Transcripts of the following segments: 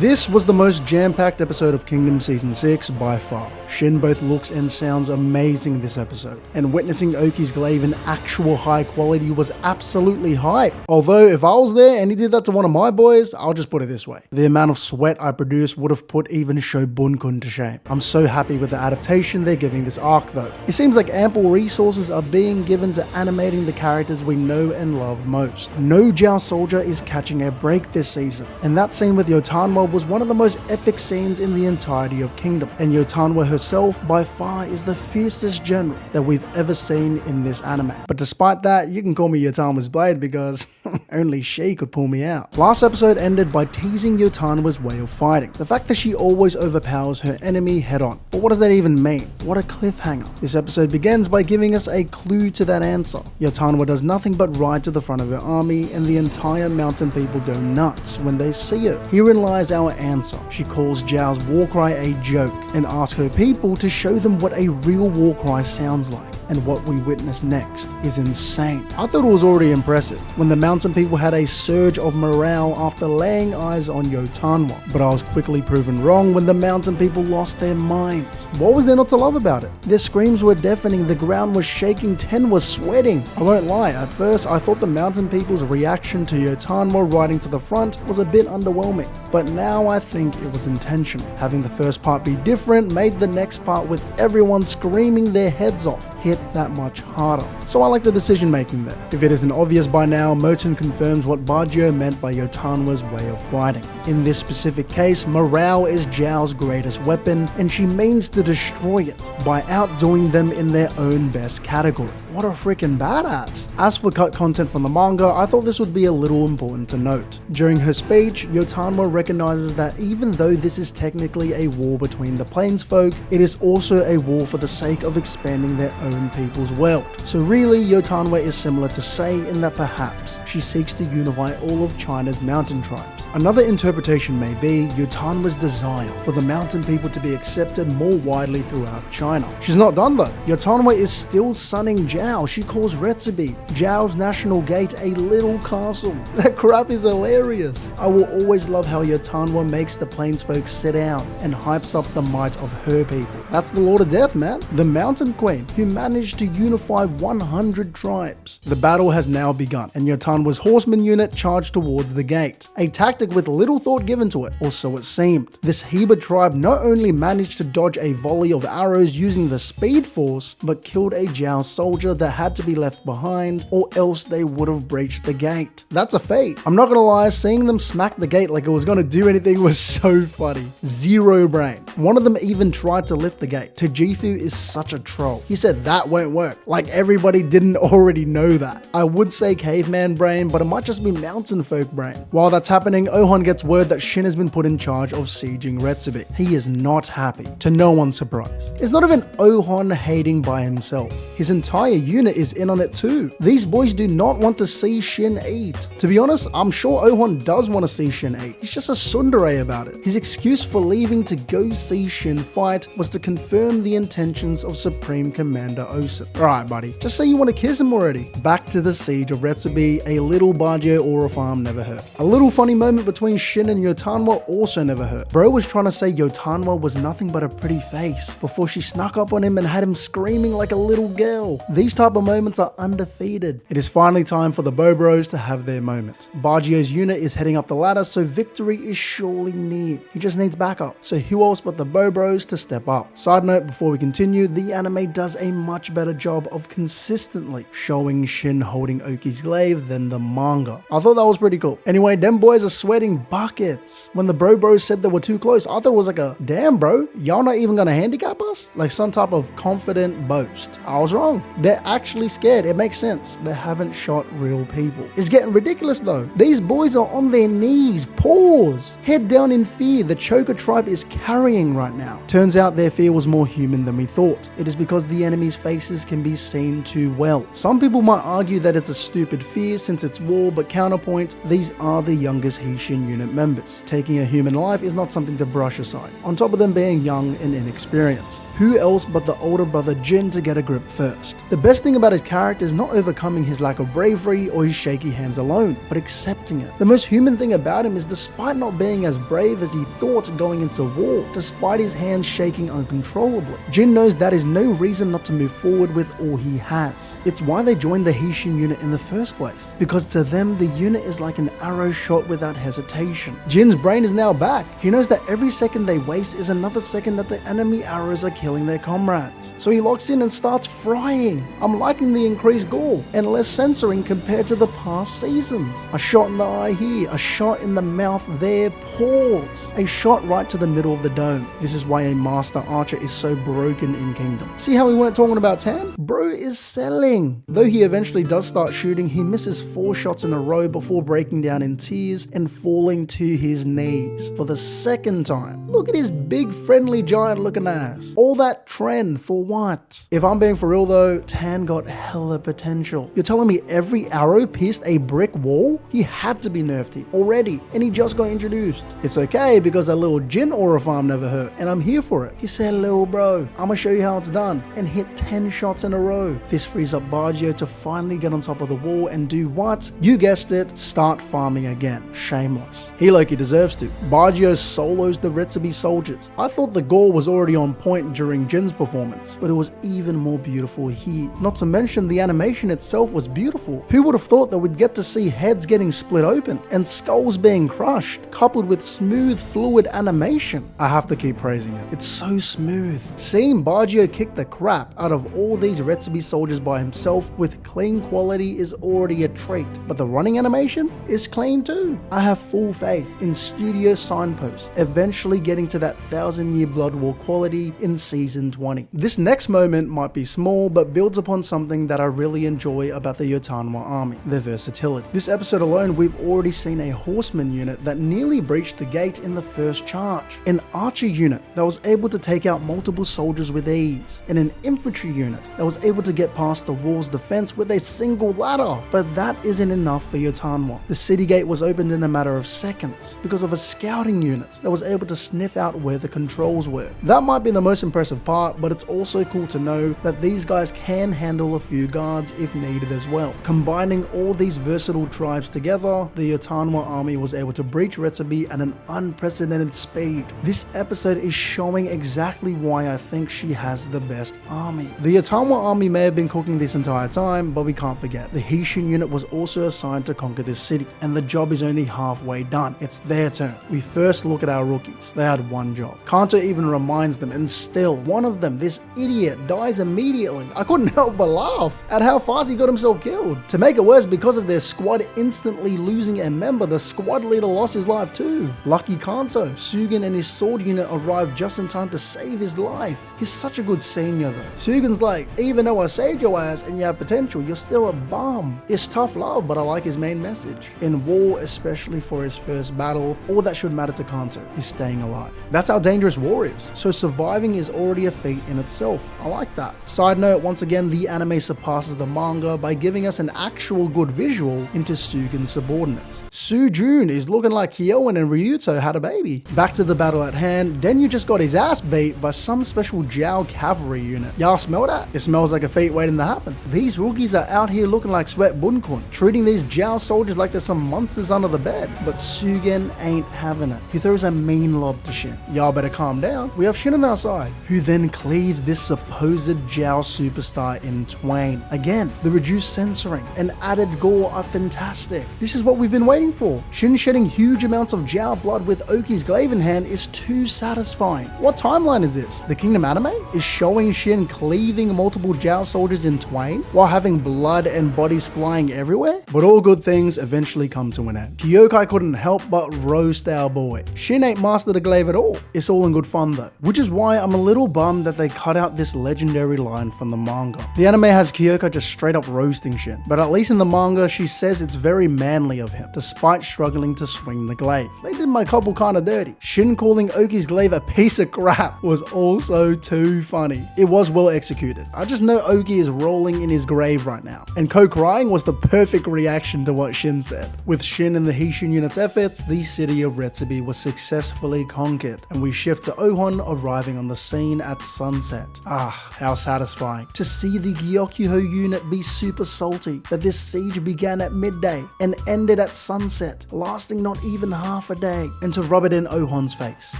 This was the most jam-packed episode of Kingdom Season 6 by far. Shin both looks and sounds amazing this episode, and witnessing Oki's glaive in actual high quality was absolutely hype. Although if I was there and he did that to one of my boys, I'll just put it this way. The amount of sweat I produced would have put even Shobun-kun to shame. I'm so happy with the adaptation they're giving this arc though. It seems like ample resources are being given to animating the characters we know and love most. No Zhao soldier is catching a break this season, and that scene with Yotanwa was one of the most epic scenes in the entirety of Kingdom, and Yotanwa herself by far is the fiercest general that we've ever seen in this anime. But despite that, you can call me Yotanwa's blade because only she could pull me out. Last episode ended by teasing Yotanwa's way of fighting. The fact that she always overpowers her enemy head on. But what does that even mean? What a cliffhanger. This episode begins by giving us a clue to that answer. Yotanwa does nothing but ride to the front of her army, and the entire mountain people go nuts when they see her. Herein lies our answer. She calls Zhao's war cry a joke and asks her people to show them what a real war cry sounds like. And what we witness next is insane. I thought it was already impressive when the mountain people had a surge of morale after laying eyes on Yotanwa, but I was quickly proven wrong when the mountain people lost their minds. What was there not to love about it? Their screams were deafening, the ground was shaking, Ten was sweating. I won't lie, at first I thought the mountain people's reaction to Yotanwa riding to the front was a bit underwhelming, but now I think it was intentional. Having the first part be different made the next part with everyone screaming their heads off hit that much harder. So I like the decision making there. If it isn't obvious by now, Moten confirms what Bajio meant by Yotanwa's way of fighting. In this specific case, morale is Zhao's greatest weapon, and she means to destroy it by outdoing them in their own best category. What a freaking badass. As for cut content from the manga, I thought this would be a little important to note. During her speech, Yotanwa recognizes that even though this is technically a war between the Plainsfolk, it is also a war for the sake of expanding their own people's world. So really, Yotanwa is similar to Sei in that perhaps she seeks to unify all of China's mountain tribes. Another interpretation may be Yotanwa's desire for the mountain people to be accepted more widely throughout China. She's not done though. Yotanwa is still sunning Zhao. She calls Retsubi, Zhao's national gate, a little castle. That crap is hilarious. I will always love how Yotanwa makes the Plainsfolk sit down and hypes up the might of her people. That's the Lord of Death, man. The Mountain Queen, who managed to unify 100 tribes. The battle has now begun, and Yotanwa's horseman unit charged towards the gate. A tactic with little thought given to it, or so it seemed. This Heba tribe not only managed to dodge a volley of arrows using the Speed Force, but killed a Zhao soldier that had to be left behind, or else they would have breached the gate. That's a fate. I'm not gonna lie, seeing them smack the gate like it was gonna do anything was so funny. Zero brain. One of them even tried to lift the gate. Tajifu is such a troll. He said that won't work. Like everybody didn't already know that. I would say caveman brain, but it might just be mountain folk brain. While that's happening, Ohon gets word that Shin has been put in charge of sieging Retsubi. He is not happy, to no one's surprise. It's not even Ohon hating by himself. His entire unit is in on it too. These boys do not want to see Shin eat. To be honest, I'm sure Ohon does want to see Shin eat. He's just a tsundere about it. His excuse for leaving to go see Shin fight was to confirm the intentions of Supreme Commander Osen. Alright buddy, just say you want to kiss him already. Back to the siege of Retsubi, a little Bajio aura farm never hurt. A little funny moment between Shin and Yotanwa also never hurt. Bro was trying to say Yotanwa was nothing but a pretty face before she snuck up on him and had him screaming like a little girl. These type of moments are undefeated. It is finally time for the Bobros to have their moment. Bajio's unit is heading up the ladder, so victory is surely near. He just needs backup. So who else but the Bobros to step up? Side note before we continue, the anime does a much better job of consistently showing Shin holding Oki's glaive than the manga. I thought that was pretty cool. Anyway, them boys are sweating buckets. When the Bros said they were too close, I thought it was like a, damn bro, y'all not even gonna handicap us? Like some type of confident boast. I was wrong. They're actually scared. It makes sense. They haven't shot real people. It's getting ridiculous though. These boys are on their knees. Pause. Head down in fear the Choker tribe is carrying right now. Turns out their fear was more human than we thought. It is because the enemy's faces can be seen too well. Some people might argue that it's a stupid fear since it's war, but counterpoint, these are the youngest Heishin unit members. Taking a human life is not something to brush aside, on top of them being young and inexperienced. Who else but the older brother Jin to get a grip first? The best thing about his character is not overcoming his lack of bravery or his shaky hands alone, but accepting it. The most human thing about him is despite not being as brave as he thought going into war, despite his hands shaking uncontrollably, Jin knows that is no reason not to move forward with all he has. It's why they joined the Heishin unit in the first place, because to them the unit is like an arrow shot without hesitation. Jin's brain is now back. He knows that every second they waste is another second that the enemy arrows are killing their comrades. So he locks in and starts frying. I'm liking the increased gore and less censoring compared to the past seasons. A shot in the eye here, a shot in the mouth there, pause. A shot right to the middle of the dome. This is why a master archer is so broken in Kingdom. See how we weren't talking about Tan? Bro is selling. Though he eventually does start shooting, he misses 4 shots in a row before breaking down in tears and falling to his knees for the second time. Look at his big friendly giant looking ass. All that trend for what? If I'm being for real though, Tan got hella potential. You're telling me every arrow pierced a brick wall? He had to be nerfed here already, and he just got introduced. It's okay because a little Jin aura farm never hurt, and I'm here for it. He said, little bro, I'ma show you how it's done, and hit 10 shots in a row. This frees up Bajio to finally get on top of the wall and do what? You guessed it, start farming again. Shameless. He Loki deserves to. Bajio solos the Retsubi soldiers. I thought the gore was already on point during Jin's performance, but it was even more beautiful here. Not to mention the animation itself was beautiful. Who would have thought that we'd get to see heads getting split open and skulls being crushed, coupled with smooth, fluid animation? I have to keep praising it. It's so smooth. Seeing Bajio kick the crap out of all these Retsubi soldiers by himself with clean quality is already a trait, but the running animation is clean too. I have full faith in Studio Signpost eventually getting to that 1000-year Blood War quality in season 20. This next moment might be small, but builds upon something that I really enjoy about the Yotanwa army, their versatility. This episode alone, we've already seen a horseman unit that nearly breached the gate in the first charge, an archer unit that was able to take out multiple soldiers with ease, and an infantry unit that was able to get past the wall's defense with a single ladder. But that isn't enough for Yotanwa. The city gate was opened in a matter of seconds because of a scouting unit that was able to sniff out where the controls were. That might be the most impressive part, but it's also cool to know that these guys can handle a few guards if needed as well. Combining all these versatile tribes together, the Yotanwa army was able to breach Retsubi at an unprecedented speed. This episode is showing exactly why I think she has the best army. The Yotanwa army may have been cooking this entire time, but we can't forget, the Heishin unit was also assigned to conquer this city, and the job is only halfway done. It's their turn. We first look at our rookies. They had one job. Kanto even reminds them, and still, one of them, this idiot, dies immediately. I couldn't help but laugh at how fast he got himself killed. To make it worse, because of their squad instantly losing a member, the squad leader lost his life too. Lucky Kanto, Sugen and his sword unit arrived just in time to save his life. He's such a good senior though. Sugen's like, even though I saved your ass and you have potential, you're still a bum. It's tough love, but I like his main message. In war, especially for his first battle, all that should matter to Kanto is staying alive. That's how dangerous war is. So surviving is already a feat in itself. I like that. Side note, once again, the anime surpasses the manga by giving us an actual good visual into Sugen's subordinates. Sujun is looking like Hyoen and Ryuto had a baby. Back to the battle at hand, Denyu just got his ass beat by some special Zhao cavalry unit. Y'all smell that? It smells like a feat waiting to happen. These rookies are out here looking like sweat bunkun, treating these Zhao soldiers like they're some monsters under the bed. But Sugen ain't having it. He throws a mean lob to Shin. Y'all better calm down. We have Shin on our side, who then cleaves this supposed Zhao superstar in twain. Again, the reduced censoring and added gore are fantastic. This is what we've been waiting for. Shin shedding huge amounts of Zhao blood with Oki's glaive in hand is too satisfying. What timeline is this? The Kingdom anime is showing Shin cleaving multiple Zhao soldiers in twain while having blood and bodies flying everywhere? But all good things eventually come to an end. Kyokai couldn't help but roast our boy. Shin ain't mastered the glaive at all. It's all in good fun though, which is why I'm a little bummed that they cut out this legendary line from the manga. The anime has Kyokai just straight up roasting Shin, but at least in the manga she says it's very manly of him, despite struggling to swing the glaive. They did my couple kinda dirty. Shin calling Oki's glaive a piece of crap was also too funny. It was well executed. I just know Oki is rolling in his grave right now, and Ko crying was the perfect reaction to what Shin said. With Shin and the Heishin unit's efforts, the city of Retsubi was successfully conquered, and we shift to Ohon arriving on the scene at sunset. Ah, how satisfying to see the Gyokyo unit be super salty that this siege began at midday and ended at sunset, lasting not even half a day. And to rub it in Ohon's face,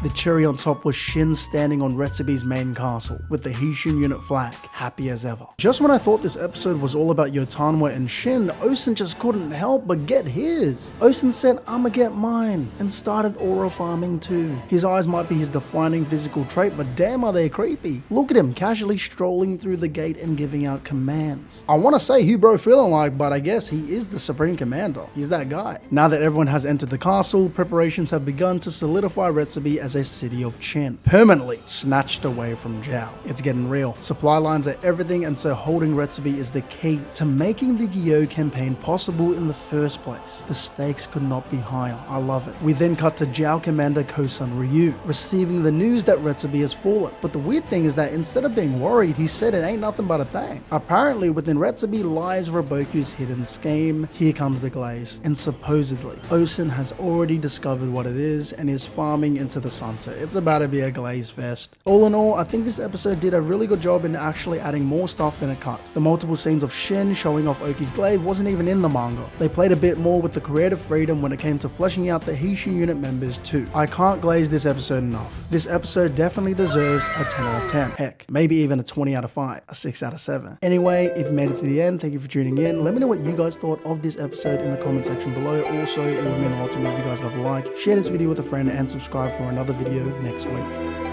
the cherry on top was Shin standing on Retsubi's main castle with the Heishin unit flag, happy as ever. Just when I thought this episode was all about Yotanwa and Shin, Osen just couldn't help but get his. Osen said, "I'ma get mine," and started aura farming too. His eyes might be his defining physical trait, but damn are they creepy. Look at him casually strolling through the gate and giving out commands. I want to say who bro feeling like, but I guess he is the Supreme Commander. He's that guy. Now that everyone has entered the castle, preparations have begun to solidify Retsubi as a city of Qin, permanently snatched away from Zhao. It's getting real. Supply lines are everything, and so holding Retsubi is the key to making the Gyou campaign possible in the first place. The stakes could not be higher. I love it. We then cut to Zhao Commander Kosun Ryu receiving the news that Retsubi has fallen. But the weird thing is that instead of being worried, he said it ain't nothing but a thing. Apparently within Retsubi lies Roboku's hidden scheme. Here comes the glaze. And supposedly, Osen has already discovered what it is and is farming into the sunset. It's about to be a glaze fest. All in all, I think this episode did a really good job in actually adding more stuff than it cut. The multiple scenes of Shin showing off Oki's glaive wasn't even in the manga. They played a bit more with the creative freedom when it came to fleshing out the Heishin unit members too. I can't glaze this episode enough. This episode definitely deserves a 10 out of 10. Heck, maybe even a 20 out of 5, a 6 out of 7. Anyway, if you made it to the end, thank you for tuning in. Let me know what you guys thought of this episode in the comment section below. Also, it would mean a lot to me if you guys love a like, share this video with a friend, and subscribe for another video next week.